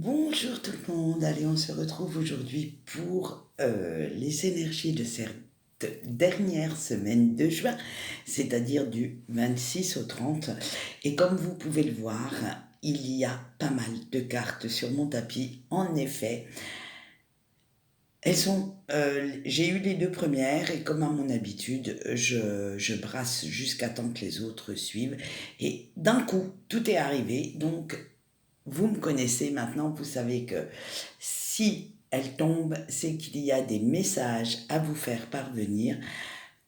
Bonjour tout le monde, allez on se retrouve aujourd'hui pour les énergies de cette dernière semaine de juin, c'est-à-dire du 26 au 30. Et comme vous pouvez le voir, il y a pas mal de cartes sur mon tapis. En effet, j'ai eu les deux premières et comme à mon habitude, je brasse jusqu'à temps que les autres suivent. Et d'un coup, tout est arrivé, donc vous me connaissez maintenant, vous savez que si elle tombe, c'est qu'il y a des messages à vous faire parvenir.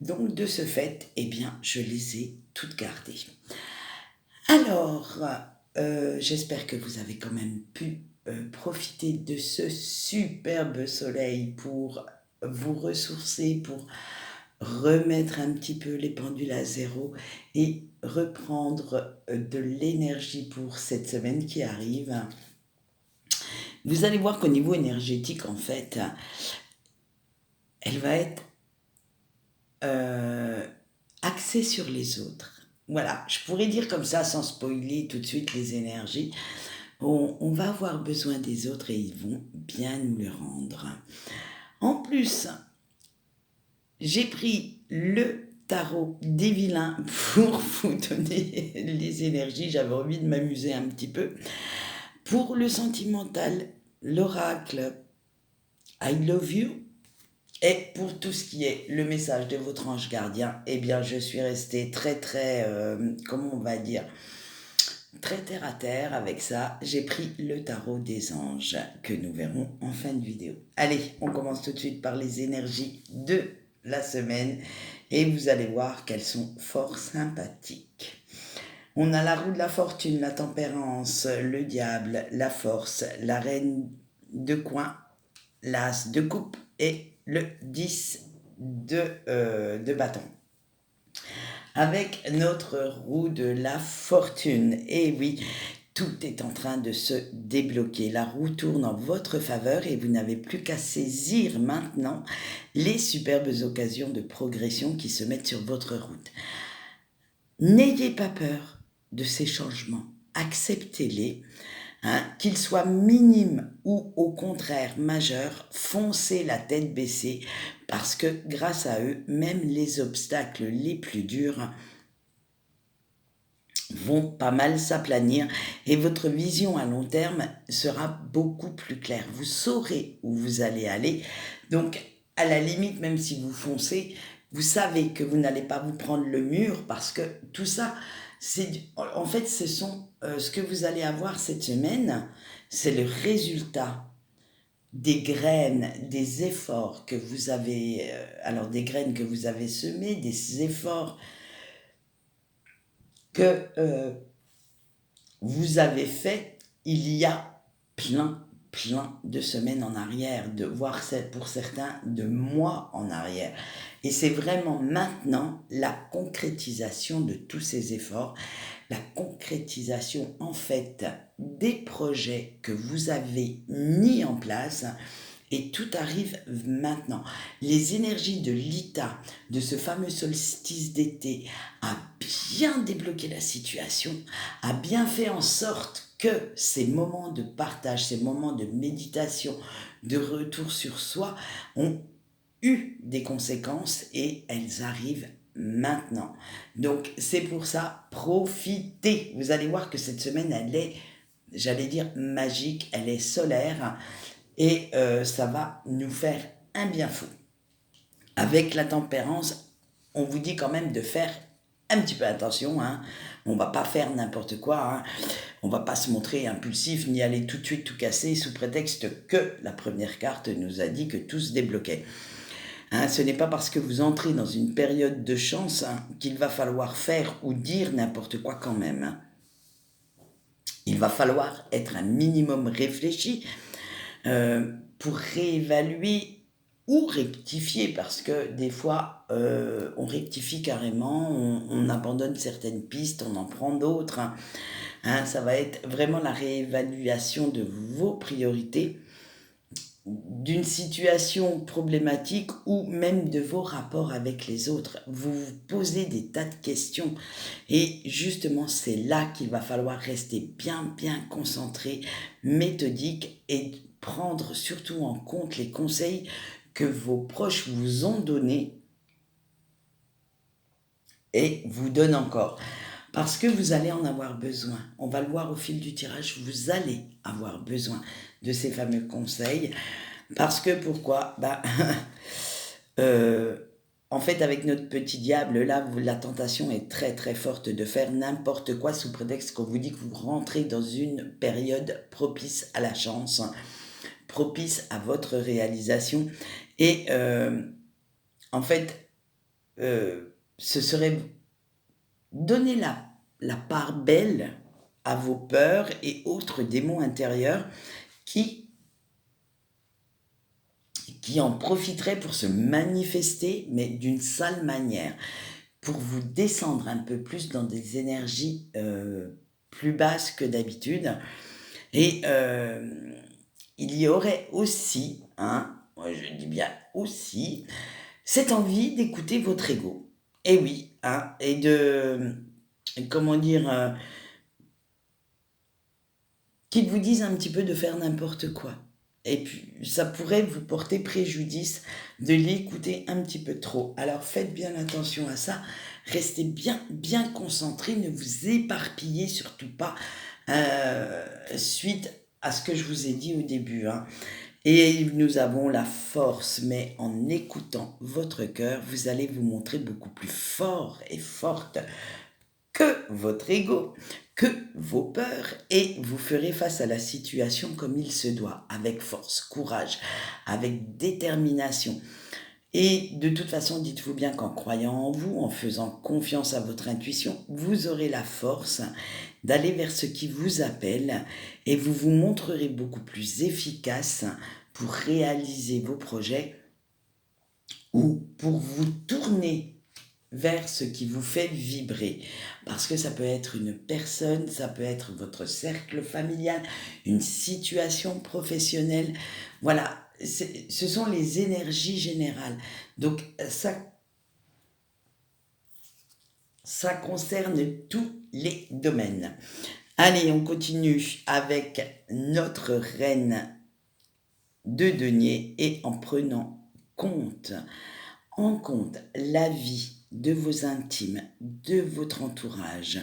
Donc de ce fait, eh bien, je les ai toutes gardées. Alors, j'espère que vous avez quand même pu profiter de ce superbe soleil pour vous ressourcer, pour remettre un petit peu les pendules à zéro et reprendre de l'énergie pour cette semaine qui arrive. Vous allez voir qu'au niveau énergétique, en fait, elle va être axée sur les autres. Voilà, je pourrais dire comme ça, sans spoiler tout de suite les énergies. On va avoir besoin des autres et ils vont bien nous le rendre. En plus, j'ai pris le tarot des vilains pour vous donner les énergies. J'avais envie de m'amuser un petit peu. Pour le sentimental, l'oracle I love you. Et pour tout ce qui est le message de votre ange gardien, eh bien, je suis restée très, comment on va dire, très terre à terre avec ça. J'ai pris le tarot des anges que nous verrons en fin de vidéo. Allez, on commence tout de suite par les énergies de la semaine et vous allez voir qu'elles sont fort sympathiques. On a la roue de la fortune, la tempérance, le diable, la force, la reine de coin, l'as de coupe et le 10 de bâton. Avec notre roue de la fortune. Et oui, tout est en train de se débloquer. La roue tourne en votre faveur et vous n'avez plus qu'à saisir maintenant les superbes occasions de progression qui se mettent sur votre route. N'ayez pas peur de ces changements. Acceptez-les. Qu'ils soient minimes ou au contraire majeurs, foncez la tête baissée parce que grâce à eux, même les obstacles les plus durs vont pas mal s'aplanir et votre vision à long terme sera beaucoup plus claire. Vous saurez où vous allez aller. Donc, à la limite, même si vous foncez, vous savez que vous n'allez pas vous prendre le mur parce que tout ça, en fait, ce que vous allez avoir cette semaine, c'est le résultat des graines, des efforts que vous avez, alors des graines que vous avez semées, des efforts que vous avez fait il y a plein de semaines en arrière, voire pour certains de mois en arrière. Et c'est vraiment maintenant la concrétisation de tous ces efforts, la concrétisation en fait des projets que vous avez mis en place. Et tout arrive maintenant. Les énergies de l'ITA, de ce fameux solstice d'été, a bien débloqué la situation, a bien fait en sorte que ces moments de partage, ces moments de méditation, de retour sur soi, ont eu des conséquences et elles arrivent maintenant. Donc c'est pour ça, profitez. Vous allez voir que cette semaine, elle est, j'allais dire, magique, elle est solaire et ça va nous faire un bien fou. Avec la tempérance, on vous dit quand même de faire un petit peu attention, hein. On va pas faire n'importe quoi, hein. On va pas se montrer impulsif ni aller tout de suite tout casser sous prétexte que la première carte nous a dit que tout se débloquait. Hein, ce n'est pas parce que vous entrez dans une période de chance qu'il va falloir faire ou dire n'importe quoi quand même. Hein. Il va falloir être un minimum réfléchi pour réévaluer ou rectifier, parce que des fois, on rectifie carrément, on abandonne certaines pistes, on en prend d'autres. Hein, ça va être vraiment la réévaluation de vos priorités d'une situation problématique ou même de vos rapports avec les autres. Vous vous posez des tas de questions et justement c'est là qu'il va falloir rester bien concentré, méthodique et prendre surtout en compte les conseils que vos proches vous ont donnés et vous donnent encore. Parce que vous allez en avoir besoin. On va le voir au fil du tirage, vous allez avoir besoin de ces fameux conseils. Parce que pourquoi euh, en fait, avec notre petit diable, là, la tentation est très forte de faire n'importe quoi sous prétexte qu'on vous dit que vous rentrez dans une période propice à la chance, propice à votre réalisation. Et en fait, ce serait donner la part belle à vos peurs et autres démons intérieurs qui en profiteraient pour se manifester, mais d'une sale manière, pour vous descendre un peu plus dans des énergies plus basses que d'habitude. Et il y aurait aussi, moi je dis bien aussi, cette envie d'écouter votre ego. Et oui, et de, comment dire, qu'ils vous disent un petit peu de faire n'importe quoi. Et puis, ça pourrait vous porter préjudice de l'écouter un petit peu trop. Alors, faites bien attention à ça. Restez bien concentré. Ne vous éparpillez surtout pas suite à ce que je vous ai dit au début. Et nous avons la force, mais en écoutant votre cœur, vous allez vous montrer beaucoup plus fort et forte que votre ego, que vos peurs, et vous ferez face à la situation comme il se doit, avec force, courage, avec détermination. Et de toute façon, dites-vous bien qu'en croyant en vous, en faisant confiance à votre intuition, vous aurez la force d'aller vers ce qui vous appelle et vous vous montrerez beaucoup plus efficace pour réaliser vos projets ou pour vous tourner vers ce qui vous fait vibrer. Parce que ça peut être une personne, ça peut être votre cercle familial, une situation professionnelle. Voilà, ce sont les énergies générales. Donc ça concerne tous les domaines. Allez, on continue avec notre reine de denier et en prenant en compte la vie de vos intimes, de votre entourage,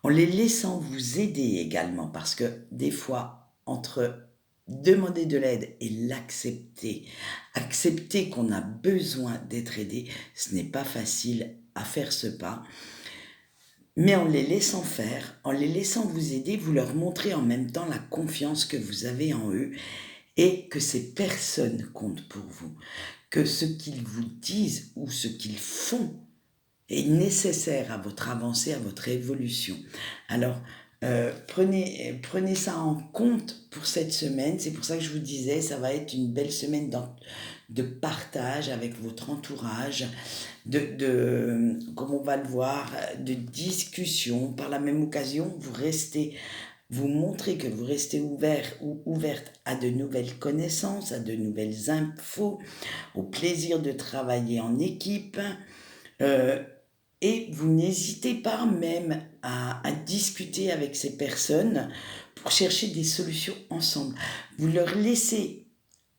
en les laissant vous aider également, parce que des fois, entre demander de l'aide et l'accepter, accepter qu'on a besoin d'être aidé, ce n'est pas facile à faire ce pas. Mais en les laissant faire, en les laissant vous aider, vous leur montrez en même temps la confiance que vous avez en eux et que ces personnes comptent pour vous, que ce qu'ils vous disent ou ce qu'ils font est nécessaire à votre avancée, à votre évolution. Alors, prenez ça en compte pour cette semaine. C'est pour ça que je vous disais, ça va être une belle semaine de partage avec votre entourage, comme on va le voir, de discussion. Par la même occasion, vous montrez que vous restez ouvert ou ouverte à de nouvelles connaissances, à de nouvelles infos, au plaisir de travailler en équipe. Et vous n'hésitez pas même à discuter avec ces personnes pour chercher des solutions ensemble. Vous leur laissez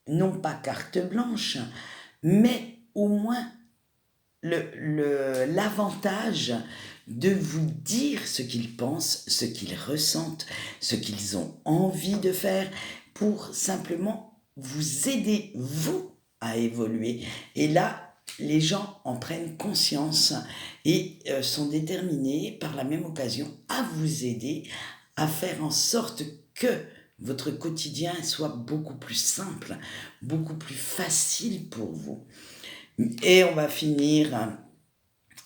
non pas carte blanche, mais au moins l'avantage de vous dire ce qu'ils pensent, ce qu'ils ressentent, ce qu'ils ont envie de faire pour simplement vous aider, vous, à évoluer. Et là, les gens en prennent conscience et sont déterminés par la même occasion à vous aider à faire en sorte que votre quotidien soit beaucoup plus simple, beaucoup plus facile pour vous. Et on va finir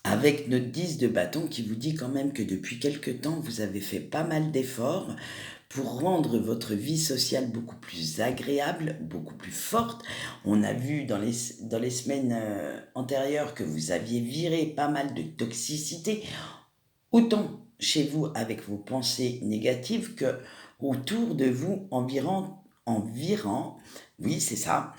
avec notre 10 de bâton qui vous dit quand même que depuis quelque temps, vous avez fait pas mal d'efforts pour rendre votre vie sociale beaucoup plus agréable, beaucoup plus forte. On a vu dans les semaines antérieures que vous aviez viré pas mal de toxicité, autant chez vous avec vos pensées négatives que autour de vous virant, oui c'est ça,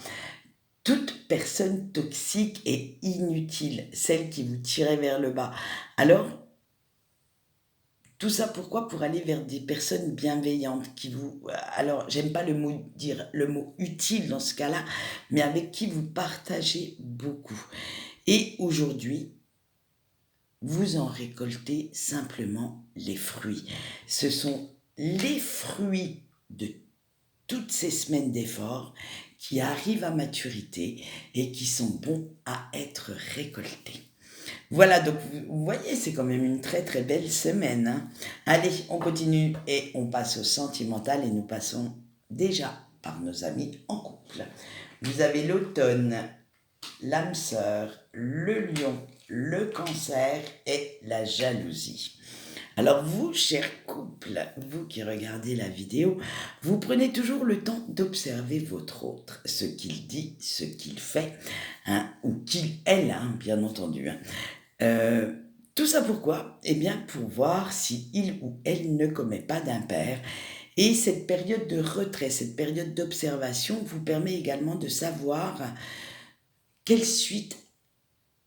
toute personne toxique et inutile, celle qui vous tirait vers le bas. Alors, tout ça pourquoi? Pour aller vers des personnes bienveillantes qui vous... Alors, j'aime pas dire le mot utile dans ce cas-là, mais avec qui vous partagez beaucoup. Et aujourd'hui, vous en récoltez simplement les fruits. Ce sont les fruits de toutes ces semaines d'efforts qui arrivent à maturité et qui sont bons à être récoltés. Voilà, donc vous voyez, c'est quand même une très très belle semaine, hein. Allez, on continue et on passe au sentimental et nous passons déjà par nos amis en couple. Vous avez l'automne, l'âme sœur, le lion, le cancer et la jalousie. Alors vous, cher couple, vous qui regardez la vidéo, vous prenez toujours le temps d'observer votre autre, ce qu'il dit, ce qu'il fait, hein, ou qu'il, elle, hein, bien entendu. Hein. Tout ça pourquoi? Eh bien pour voir si il ou elle ne commet pas d'impair. Et cette période de retrait, cette période d'observation vous permet également de savoir quelle suite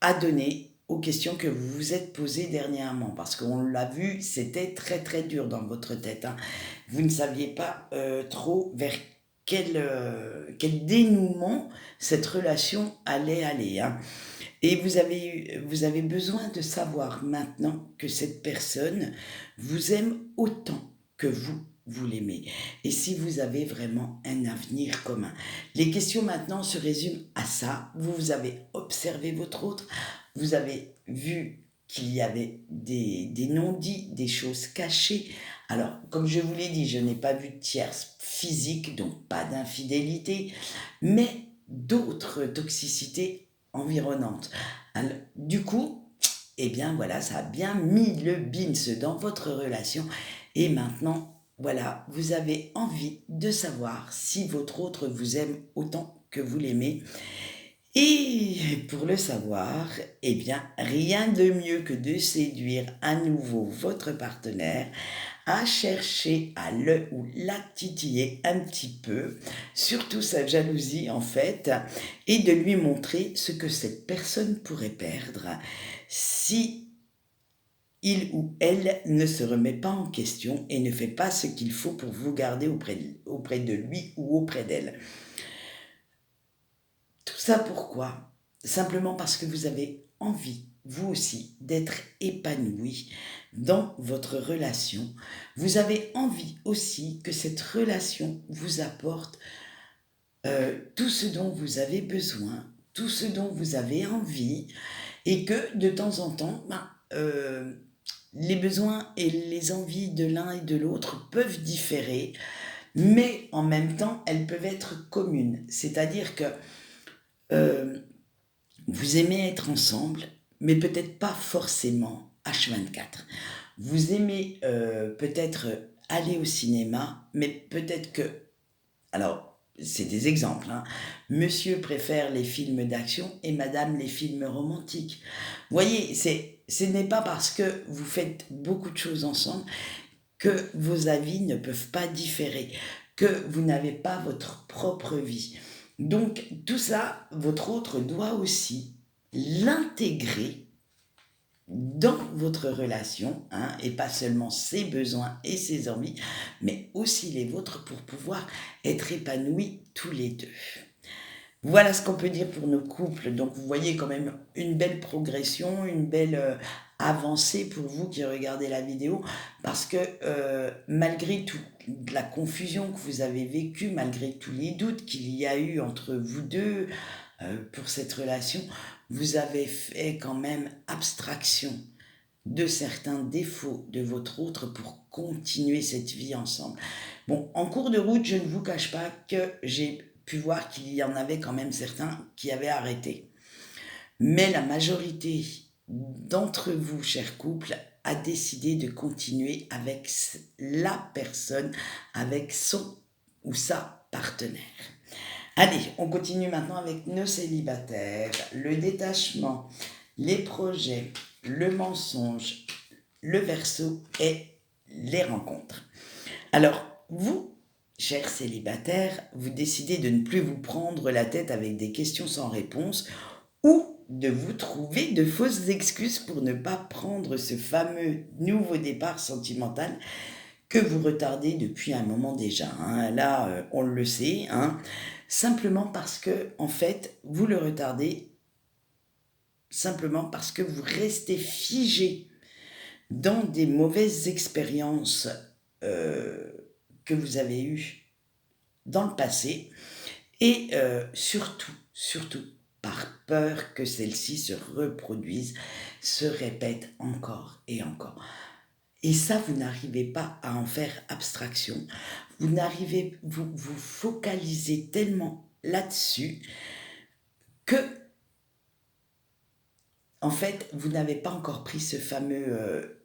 à donner aux questions que vous vous êtes posées dernièrement. Parce qu'on l'a vu, c'était très très dur dans votre tête. Hein. Vous ne saviez pas trop vers quel dénouement cette relation allait aller. Hein. Et vous avez besoin de savoir maintenant que cette personne vous aime autant que vous l'aimez. Et si vous avez vraiment un avenir commun. Les questions maintenant se résument à ça. Vous avez observé votre autre, vous avez vu qu'il y avait des non-dits, des choses cachées. Alors, comme je vous l'ai dit, je n'ai pas vu de tierce physique, donc pas d'infidélité, mais d'autres toxicités environnantes. Alors, du coup, eh bien voilà, ça a bien mis le bins dans votre relation et maintenant, voilà, vous avez envie de savoir si votre autre vous aime autant que vous l'aimez. Et pour le savoir, eh bien, rien de mieux que de séduire à nouveau votre partenaire, à chercher à le ou la titiller un petit peu, surtout sa jalousie en fait, et de lui montrer ce que cette personne pourrait perdre si il ou elle ne se remet pas en question et ne fait pas ce qu'il faut pour vous garder auprès de lui ou auprès d'elle. Tout ça pourquoi? Simplement parce que vous avez envie, vous aussi, d'être épanoui dans votre relation. Vous avez envie aussi que cette relation vous apporte tout ce dont vous avez besoin, tout ce dont vous avez envie, et que de temps en temps, les besoins et les envies de l'un et de l'autre peuvent différer, mais en même temps, elles peuvent être communes. C'est-à-dire que vous aimez être ensemble, mais peut-être pas forcément H24. Vous aimez peut-être aller au cinéma, mais peut-être que... Alors, c'est des exemples. Hein. Monsieur préfère les films d'action et madame les films romantiques. Vous voyez, ce n'est pas parce que vous faites beaucoup de choses ensemble que vos avis ne peuvent pas différer, que vous n'avez pas votre propre vie. Donc, tout ça, votre autre doit aussi l'intégrer dans votre relation, hein, et pas seulement ses besoins et ses envies, mais aussi les vôtres pour pouvoir être épanouis tous les deux. Voilà ce qu'on peut dire pour nos couples. Donc vous voyez quand même une belle progression, une belle avancée pour vous qui regardez la vidéo, parce que malgré toute la confusion que vous avez vécue, malgré tous les doutes qu'il y a eu entre vous deux pour cette relation, vous avez fait quand même abstraction de certains défauts de votre autre pour continuer cette vie ensemble. Bon, en cours de route, je ne vous cache pas que j'ai pu voir qu'il y en avait quand même certains qui avaient arrêté. Mais la majorité d'entre vous, chers couples, a décidé de continuer avec la personne, avec son ou sa partenaire. Allez, on continue maintenant avec nos célibataires, le détachement, les projets, le mensonge, le verseau et les rencontres. Alors, vous, chers célibataires, vous décidez de ne plus vous prendre la tête avec des questions sans réponse ou de vous trouver de fausses excuses pour ne pas prendre ce fameux nouveau départ sentimental que vous retardez depuis un moment déjà, hein. Là, on le sait, hein, simplement parce que, en fait, vous le retardez simplement parce que vous restez figé dans des mauvaises expériences que vous avez eues dans le passé et surtout, par peur que celles-ci se reproduisent, se répètent encore et encore. Et ça, vous n'arrivez pas à en faire abstraction. Vous focalisez tellement là-dessus que, en fait, vous n'avez pas encore pris ce fameux...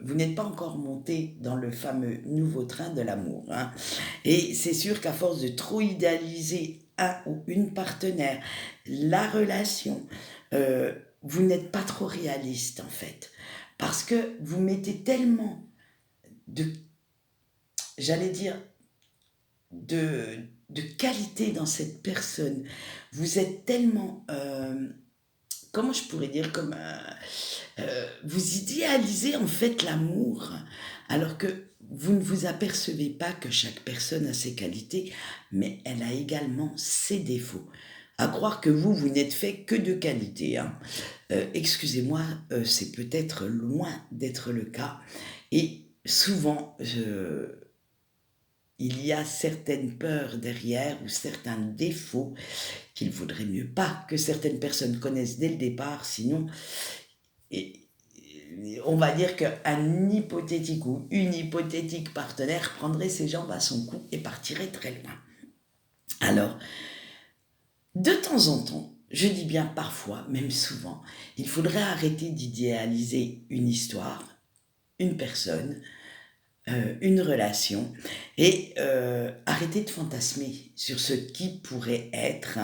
vous n'êtes pas encore monté dans le fameux nouveau train de l'amour, hein. Et c'est sûr qu'à force de trop idéaliser un ou une partenaire, la relation, vous n'êtes pas trop réaliste en fait. Parce que vous mettez tellement de, j'allais dire, de qualité dans cette personne. Vous êtes tellement, comment je pourrais dire, comme vous idéalisez en fait l'amour, alors que vous ne vous apercevez pas que chaque personne a ses qualités, mais elle a également ses défauts. À croire que vous n'êtes fait que de qualité, hein. Excusez-moi, c'est peut-être loin d'être le cas. Et souvent, il y a certaines peurs derrière ou certains défauts qu'il vaudrait mieux pas que certaines personnes connaissent dès le départ, sinon, et, on va dire qu'un hypothétique ou une hypothétique partenaire prendrait ses jambes à son cou et partirait très loin. Alors, de temps en temps, je dis bien parfois, même souvent, il faudrait arrêter d'idéaliser une histoire, une personne, une relation et arrêter de fantasmer sur ce qui pourrait être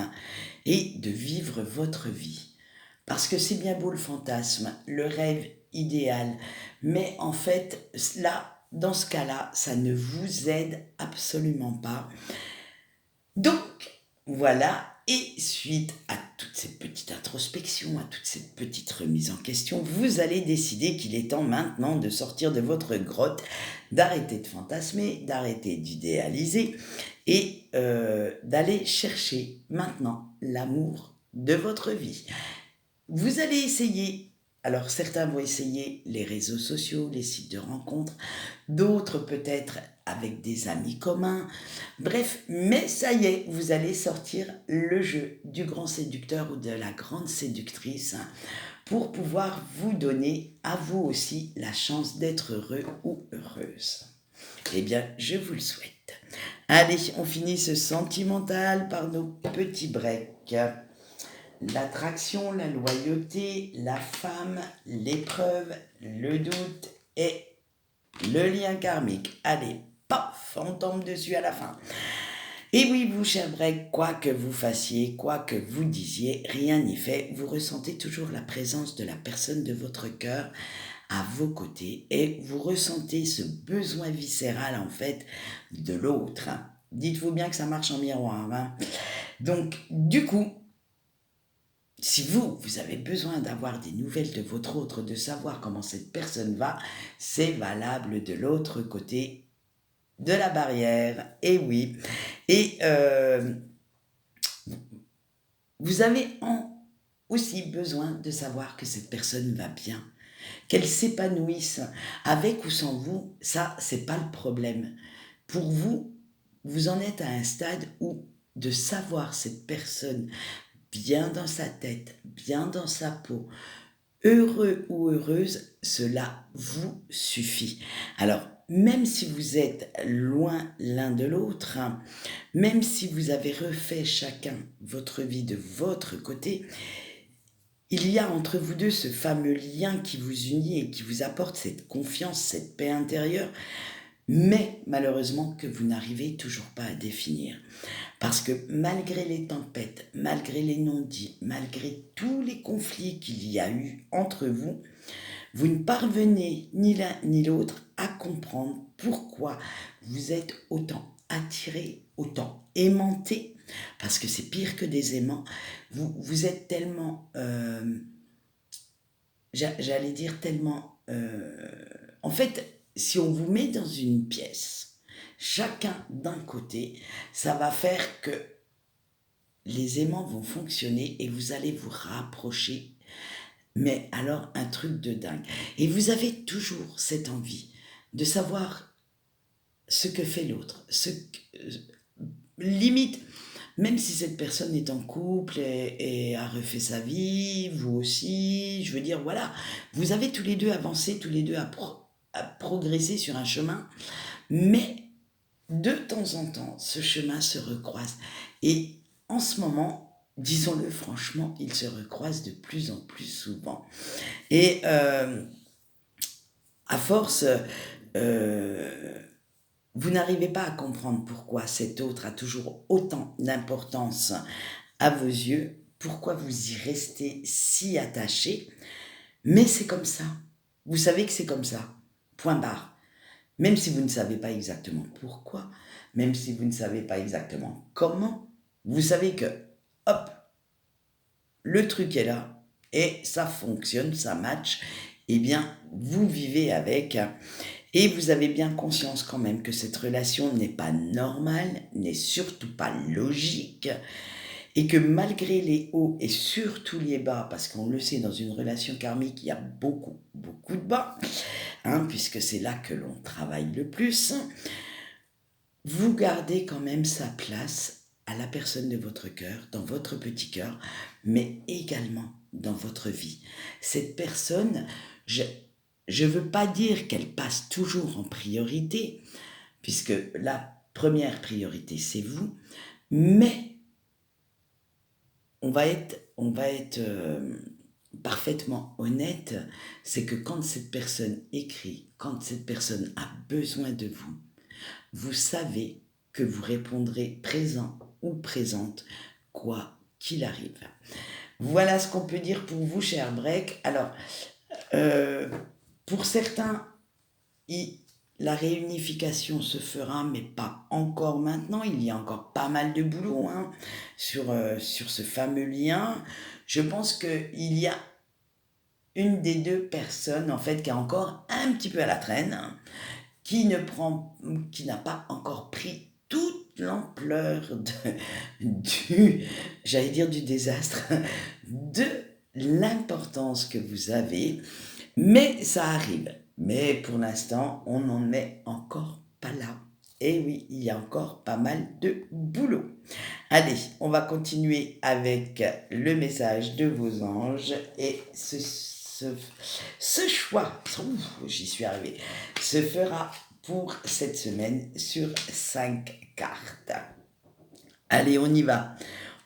et de vivre votre vie. Parce que c'est bien beau le fantasme, le rêve idéal, mais en fait, là, dans ce cas-là, ça ne vous aide absolument pas. Donc, voilà, et suite à toutes ces petites introspections, à toutes ces petites remises en question, vous allez décider qu'il est temps maintenant de sortir de votre grotte, d'arrêter de fantasmer, d'arrêter d'idéaliser et d'aller chercher maintenant l'amour de votre vie. Vous allez essayer, alors certains vont essayer les réseaux sociaux, les sites de rencontres, d'autres peut-être avec des amis communs, bref, mais ça y est, vous allez sortir le jeu du grand séducteur ou de la grande séductrice, hein, pour pouvoir vous donner à vous aussi la chance d'être heureux ou heureuse. Eh bien, je vous le souhaite. Allez, on finit ce sentimental par nos petits breaks. L'attraction, la loyauté, la femme, l'épreuve, le doute et le lien karmique. Allez, paf, on tombe dessus à la fin. Et oui, vous, cher break, quoi que vous fassiez, quoi que vous disiez, rien n'y fait. Vous ressentez toujours la présence de la personne de votre cœur à vos côtés et vous ressentez ce besoin viscéral en fait de l'autre. Dites-vous bien que ça marche en miroir, hein. Donc, du coup, si vous avez besoin d'avoir des nouvelles de votre autre, de savoir comment cette personne va, c'est valable de l'autre côté de la barrière. Et oui. Et vous avez aussi besoin de savoir que cette personne va bien, qu'elle s'épanouisse avec ou sans vous. Ça, c'est pas le problème. Pour vous, vous en êtes à un stade où de savoir cette personne bien dans sa tête, bien dans sa peau, heureux ou heureuse, cela vous suffit. Alors, même si vous êtes loin l'un de l'autre, hein, même si vous avez refait chacun votre vie de votre côté, il y a entre vous deux ce fameux lien qui vous unit et qui vous apporte cette confiance, cette paix intérieure, mais malheureusement que vous n'arrivez toujours pas à définir. Parce que malgré les tempêtes, malgré les non-dits, malgré tous les conflits qu'il y a eu entre vous, vous ne parvenez ni l'un ni l'autre à comprendre pourquoi vous êtes autant attirer autant, aimanter, parce que c'est pire que des aimants. Vous êtes tellement, j'allais dire tellement, en fait, si on vous met dans une pièce, chacun d'un côté, ça va faire que les aimants vont fonctionner et vous allez vous rapprocher. Mais alors, un truc de dingue. Et vous avez toujours cette envie de savoir ce que fait l'autre. Limite, même si cette personne est en couple et a refait sa vie, vous aussi, je veux dire, voilà, vous avez tous les deux avancé, tous les deux à progresser sur un chemin, mais de temps en temps, ce chemin se recroise. Et en ce moment, disons-le franchement, il se recroise de plus en plus souvent. Et à force, vous n'arrivez pas à comprendre pourquoi cet autre a toujours autant d'importance à vos yeux, pourquoi vous y restez si attaché, mais c'est comme ça. Vous savez que c'est comme ça. Point barre. Même si vous ne savez pas exactement pourquoi, même si vous ne savez pas exactement comment, vous savez que, hop, le truc est là et ça fonctionne, ça match, eh bien, vous vivez avec et vous avez bien conscience quand même que cette relation n'est pas normale, n'est surtout pas logique et que malgré les hauts et surtout les bas, parce qu'on le sait, dans une relation karmique, il y a beaucoup, beaucoup de bas, puisque c'est là que l'on travaille le plus, vous gardez quand même sa place à la personne de votre cœur, dans votre petit cœur, mais également dans votre vie. Cette personne, je ne veux pas dire qu'elle passe toujours en priorité, puisque la première priorité, c'est vous, mais on va être parfaitement honnête, c'est que quand cette personne écrit, quand cette personne a besoin de vous, vous savez que vous répondrez présent ou présente, quoi qu'il arrive. Voilà ce qu'on peut dire pour vous, cher Break. Alors, pour certains, la réunification se fera, mais pas encore maintenant. Il y a encore pas mal de boulot sur ce fameux lien. Je pense qu'il y a une des deux personnes, en fait, qui est encore un petit peu à la traîne, qui n'a pas encore pris toute l'ampleur j'allais dire du désastre, de l'importance que vous avez, mais ça arrive. Mais pour l'instant, on n'en est encore pas là. Et oui, il y a encore pas mal de boulot. Allez, on va continuer avec le message de vos anges et ce choix, j'y suis arrivé, se fera pour cette semaine sur 5 cartes. Allez, on y va.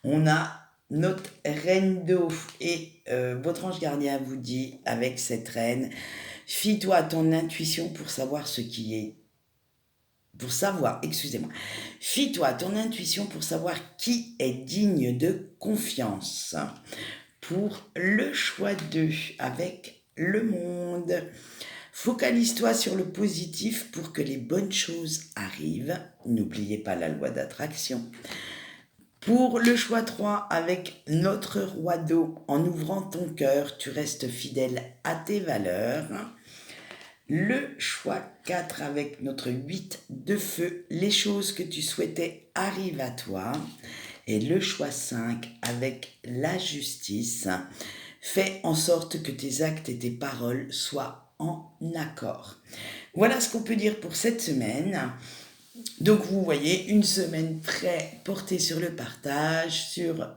On a notre reine d'eau et votre ange gardien vous dit avec cette reine, fie-toi à ton intuition pour savoir ce qui est. Fie-toi à ton intuition pour savoir qui est digne de confiance. Pour le choix 2 avec le monde. Focalise-toi sur le positif pour que les bonnes choses arrivent. N'oubliez pas la loi d'attraction. Pour le choix 3 avec notre roi d'eau, en ouvrant ton cœur, tu restes fidèle à tes valeurs. Le choix 4 avec notre 8 de feu, les choses que tu souhaitais arrivent à toi. Et le choix 5 avec la justice, fais en sorte que tes actes et tes paroles soient en accord. Voilà ce qu'on peut dire pour cette semaine. Donc vous voyez, une semaine très portée sur le partage, sur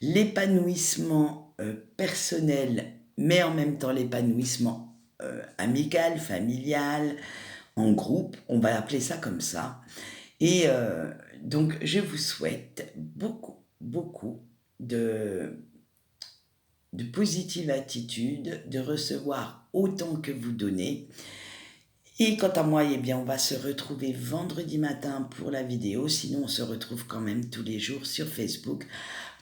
l'épanouissement personnel, mais en même temps l'épanouissement amical, familial, en groupe, on va appeler ça comme ça. Et donc je vous souhaite beaucoup, beaucoup de positive attitude, de recevoir autant que vous donnez. Et quant à moi, eh bien, on va se retrouver vendredi matin pour la vidéo. Sinon, on se retrouve quand même tous les jours sur Facebook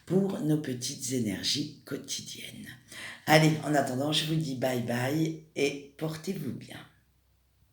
pour nos petites énergies quotidiennes. Allez, en attendant, je vous dis bye bye et portez-vous bien.